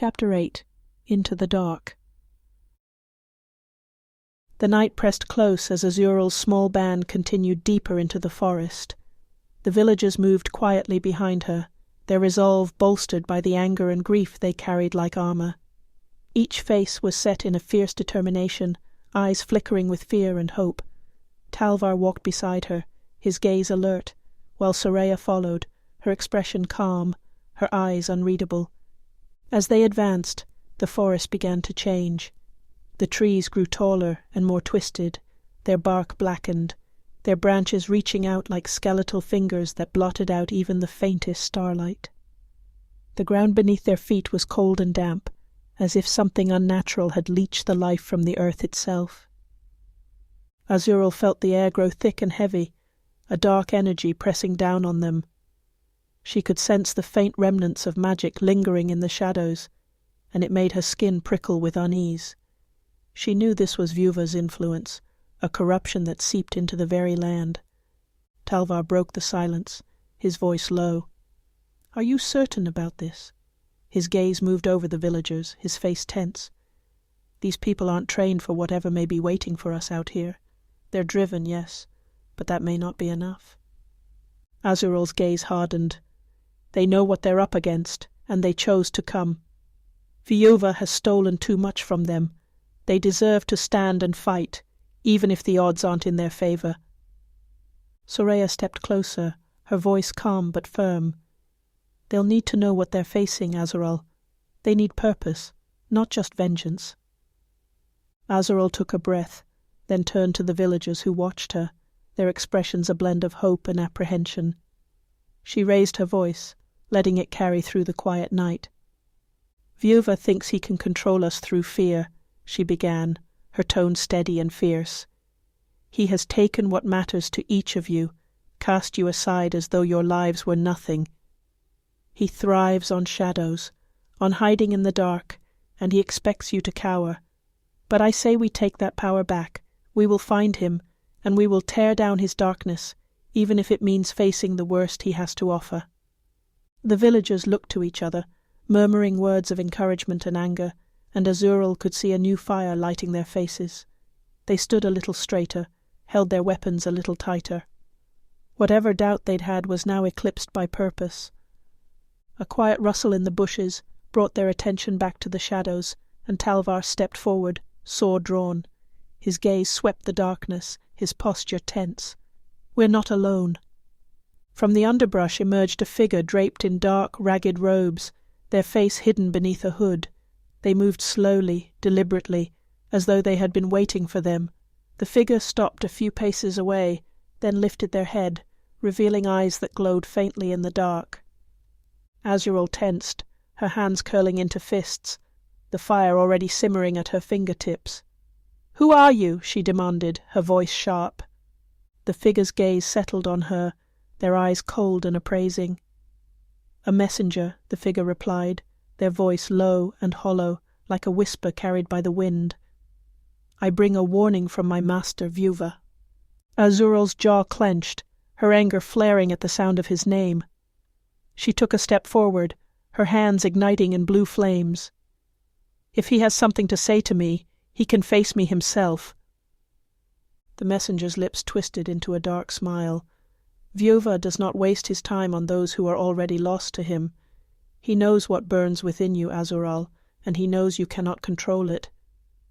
Chapter 8. Into the Dark. The night pressed close as Azural's small band continued deeper into the forest. The villagers moved quietly behind her, their resolve bolstered by the anger and grief they carried like armour. Each face was set in a fierce determination, eyes flickering with fear and hope. Talvar walked beside her, his gaze alert, while Soraya followed, her expression calm, her eyes unreadable. As they advanced, the forest began to change. The trees grew taller and more twisted, their bark blackened, their branches reaching out like skeletal fingers that blotted out even the faintest starlight. The ground beneath their feet was cold and damp, as if something unnatural had leached the life from the earth itself. Azural felt the air grow thick and heavy, a dark energy pressing down on them. She could sense the faint remnants of magic lingering in the shadows, and it made her skin prickle with unease. She knew this was Vuva's influence, a corruption that seeped into the very land. Talvar broke the silence, his voice low. "Are you certain about this?" His gaze moved over the villagers, his face tense. "These people aren't trained for whatever may be waiting for us out here. They're driven, yes, but that may not be enough." Azural's gaze hardened. "They know what they're up against, and they chose to come. Vuva has stolen too much from them. They deserve to stand and fight, even if the odds aren't in their favour." Soraya stepped closer, her voice calm but firm. "They'll need to know what they're facing, Azural. They need purpose, not just vengeance." Azural took a breath, then turned to the villagers who watched her, their expressions a blend of hope and apprehension. She raised her voice, letting it carry through the quiet night. "Vuva thinks he can control us through fear," she began, her tone steady and fierce. "He has taken what matters to each of you, cast you aside as though your lives were nothing. He thrives on shadows, on hiding in the dark, and he expects you to cower. But I say we take that power back. We will find him, and we will tear down his darkness, even if it means facing the worst he has to offer." The villagers looked to each other, murmuring words of encouragement and anger, and Azural could see a new fire lighting their faces. They stood a little straighter, held their weapons a little tighter. Whatever doubt they'd had was now eclipsed by purpose. A quiet rustle in the bushes brought their attention back to the shadows, and Talvar stepped forward, sword drawn. His gaze swept the darkness, his posture tense. "We're not alone." From the underbrush emerged a figure draped in dark, ragged robes, their face hidden beneath a hood. They moved slowly, deliberately, as though they had been waiting for them. The figure stopped a few paces away, then lifted their head, revealing eyes that glowed faintly in the dark. Azural tensed, her hands curling into fists, the fire already simmering at her fingertips. "Who are you?" she demanded, her voice sharp. The figure's gaze settled on her, their eyes cold and appraising. "A messenger," the figure replied, their voice low and hollow, like a whisper carried by the wind. "I bring a warning from my master, Vuva." Azural's jaw clenched, her anger flaring at the sound of his name. She took a step forward, her hands igniting in blue flames. "If he has something to say to me, he can face me himself." The messenger's lips twisted into a dark smile. "Vuva does not waste his time on those who are already lost to him. He knows what burns within you, Azural, and he knows you cannot control it.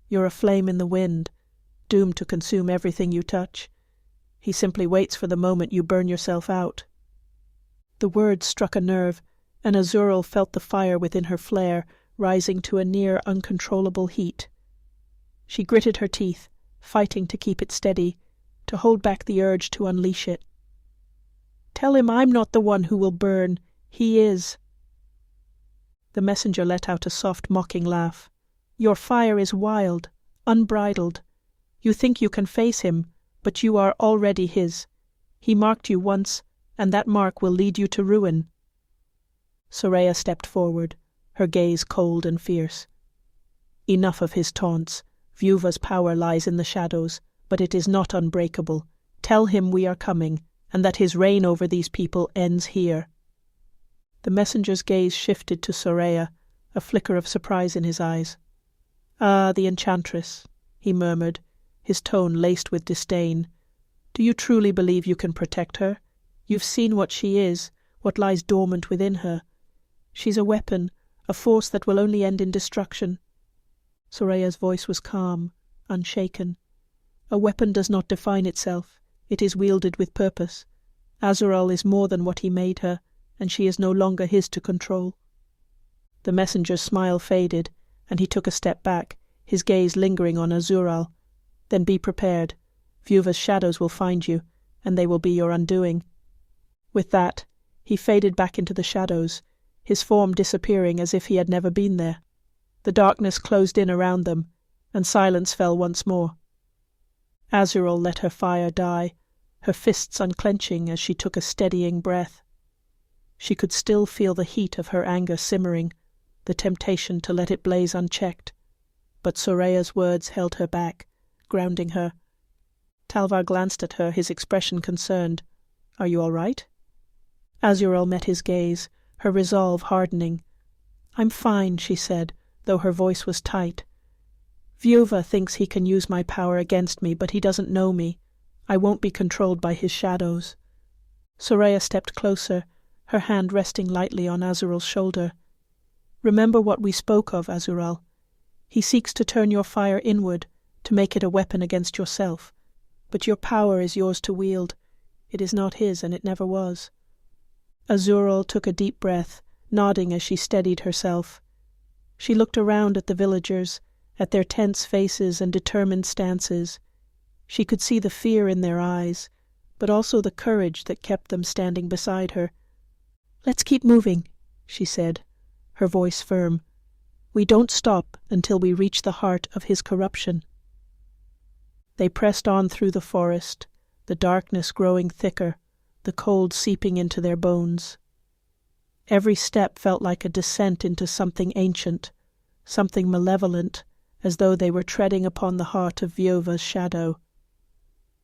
You're a flame in the wind, doomed to consume everything you touch. He simply waits for the moment you burn yourself out." The words struck a nerve, and Azural felt the fire within her flare, rising to a near uncontrollable heat. She gritted her teeth, fighting to keep it steady, to hold back the urge to unleash it. "Tell him I'm not the one who will burn. He is." The messenger let out a soft, mocking laugh. "Your fire is wild, unbridled. You think you can face him, but you are already his. He marked you once, and that mark will lead you to ruin." Soraya stepped forward, her gaze cold and fierce. "Enough of his taunts. Vuva's power lies in the shadows, but it is not unbreakable. Tell him we are coming, and that his reign over these people ends here." The messenger's gaze shifted to Soraya, a flicker of surprise in his eyes. "Ah, the enchantress," he murmured, his tone laced with disdain. "Do you truly believe you can protect her? You've seen what she is, what lies dormant within her. She's a weapon, a force that will only end in destruction." Soraya's voice was calm, unshaken. "A weapon does not define itself. It is wielded with purpose. Azural is more than what he made her, and she is no longer his to control." The messenger's smile faded, and he took a step back, his gaze lingering on Azural. "Then be prepared. Vuva's shadows will find you, and they will be your undoing." With that, he faded back into the shadows, his form disappearing as if he had never been there. The darkness closed in around them, and silence fell once more. Azural let her fire die, her fists unclenching as she took a steadying breath. She could still feel the heat of her anger simmering, the temptation to let it blaze unchecked, but Soraya's words held her back, grounding her. Talvar glanced at her, his expression concerned. "Are you all right?" Azural met his gaze, her resolve hardening. "I'm fine," she said, though her voice was tight. "Vuva thinks he can use my power against me, but he doesn't know me. I won't be controlled by his shadows." Soraya stepped closer, her hand resting lightly on Azural's shoulder. "Remember what we spoke of, Azural. He seeks to turn your fire inward, to make it a weapon against yourself. But your power is yours to wield. It is not his, and it never was." Azural took a deep breath, nodding as she steadied herself. She looked around at the villagers, at their tense faces and determined stances. She could see the fear in their eyes, but also the courage that kept them standing beside her. "Let's keep moving," she said, her voice firm. "We don't stop until we reach the heart of his corruption." They pressed on through the forest, the darkness growing thicker, the cold seeping into their bones. Every step felt like a descent into something ancient, something malevolent, as though they were treading upon the heart of Vuva's shadow.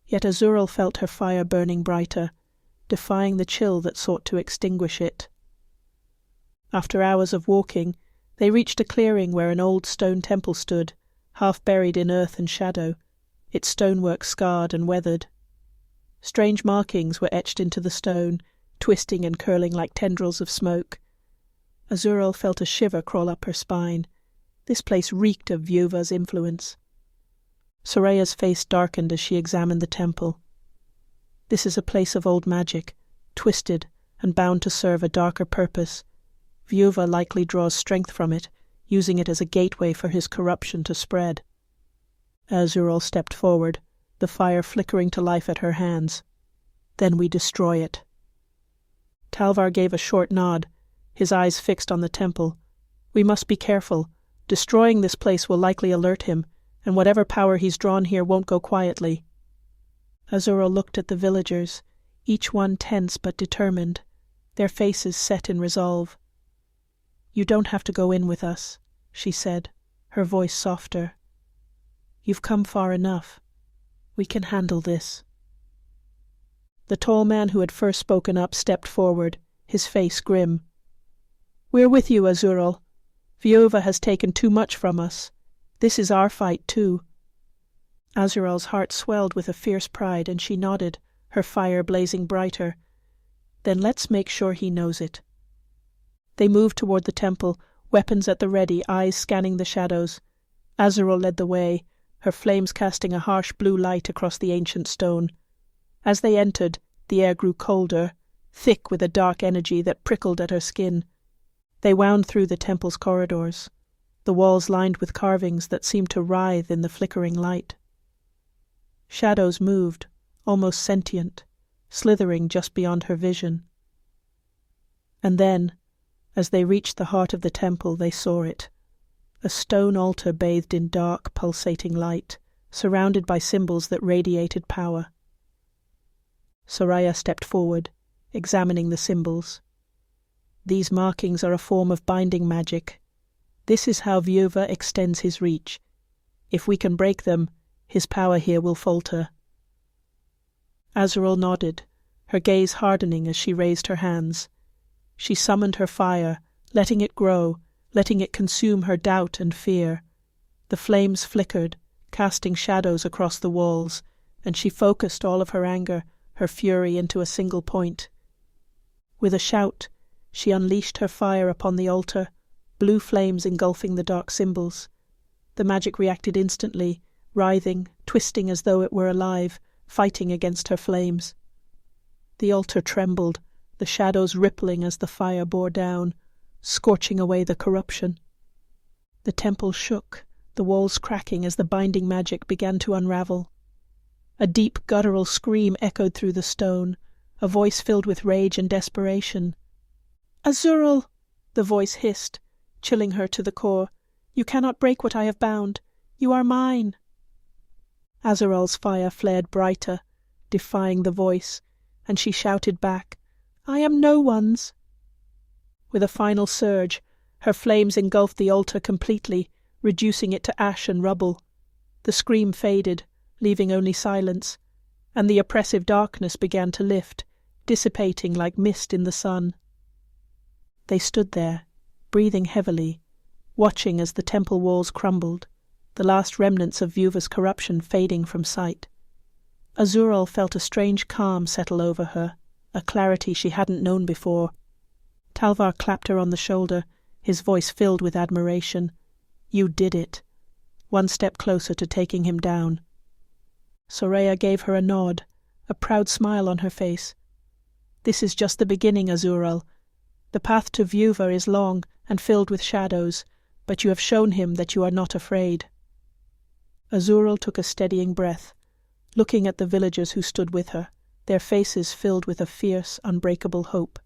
Yet Azural felt her fire burning brighter, defying the chill that sought to extinguish it. After hours of walking, they reached a clearing where an old stone temple stood, half buried in earth and shadow, its stonework scarred and weathered. Strange markings were etched into the stone, twisting and curling like tendrils of smoke. Azural felt a shiver crawl up her spine. This place reeked of Vuva's influence. Soraya's face darkened as she examined the temple. "This is a place of old magic, twisted and bound to serve a darker purpose. Vuva likely draws strength from it, using it as a gateway for his corruption to spread." Azural stepped forward, the fire flickering to life at her hands. "Then we destroy it." Talvar gave a short nod, his eyes fixed on the temple. "We must be careful. Destroying this place will likely alert him, and whatever power he's drawn here won't go quietly." Azural looked at the villagers, each one tense but determined, their faces set in resolve. "You don't have to go in with us," she said, her voice softer. "You've come far enough. We can handle this." The tall man who had first spoken up stepped forward, his face grim. "We're with you, Azural. Vuva has taken too much from us. This is our fight, too." Azural's heart swelled with a fierce pride, and she nodded, her fire blazing brighter. "Then let's make sure he knows it." They moved toward the temple, weapons at the ready, eyes scanning the shadows. Azural led the way, her flames casting a harsh blue light across the ancient stone. As they entered, the air grew colder, thick with a dark energy that prickled at her skin. They wound through the temple's corridors, the walls lined with carvings that seemed to writhe in the flickering light. Shadows moved, almost sentient, slithering just beyond her vision. And then, as they reached the heart of the temple, they saw it. A stone altar bathed in dark, pulsating light, surrounded by symbols that radiated power. Soraya stepped forward, examining the symbols. "These markings are a form of binding magic. This is how Vuva extends his reach. If we can break them, his power here will falter." Azural nodded, her gaze hardening as she raised her hands. She summoned her fire, letting it grow, letting it consume her doubt and fear. The flames flickered, casting shadows across the walls, and she focused all of her anger, her fury into a single point. With a shout, she unleashed her fire upon the altar, blue flames engulfing the dark symbols. The magic reacted instantly, writhing, twisting as though it were alive, fighting against her flames. The altar trembled, the shadows rippling as the fire bore down, scorching away the corruption. The temple shook, the walls cracking as the binding magic began to unravel. A deep guttural scream echoed through the stone, a voice filled with rage and desperation. "Azural!" the voice hissed, chilling her to the core. "You cannot break what I have bound. You are mine." Azural's fire flared brighter, defying the voice, and she shouted back, "I am no one's." With a final surge, her flames engulfed the altar completely, reducing it to ash and rubble. The scream faded, leaving only silence, and the oppressive darkness began to lift, dissipating like mist in the sun. They stood there, breathing heavily, watching as the temple walls crumbled, the last remnants of Vuva's corruption fading from sight. Azural felt a strange calm settle over her, a clarity she hadn't known before. Talvar clapped her on the shoulder, his voice filled with admiration. "You did it," one step closer to taking him down. Soraya gave her a nod, a proud smile on her face. "This is just the beginning, Azural. The path to Vuva is long and filled with shadows, but you have shown him that you are not afraid." Azural took a steadying breath, looking at the villagers who stood with her, their faces filled with a fierce, unbreakable hope.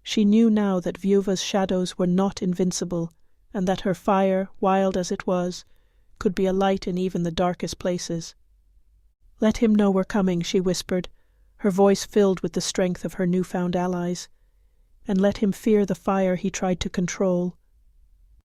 She knew now that Vuva's shadows were not invincible, and that her fire, wild as it was, could be a light in even the darkest places. "Let him know we're coming," she whispered, her voice filled with the strength of her newfound allies. "And let him fear the fire he tried to control.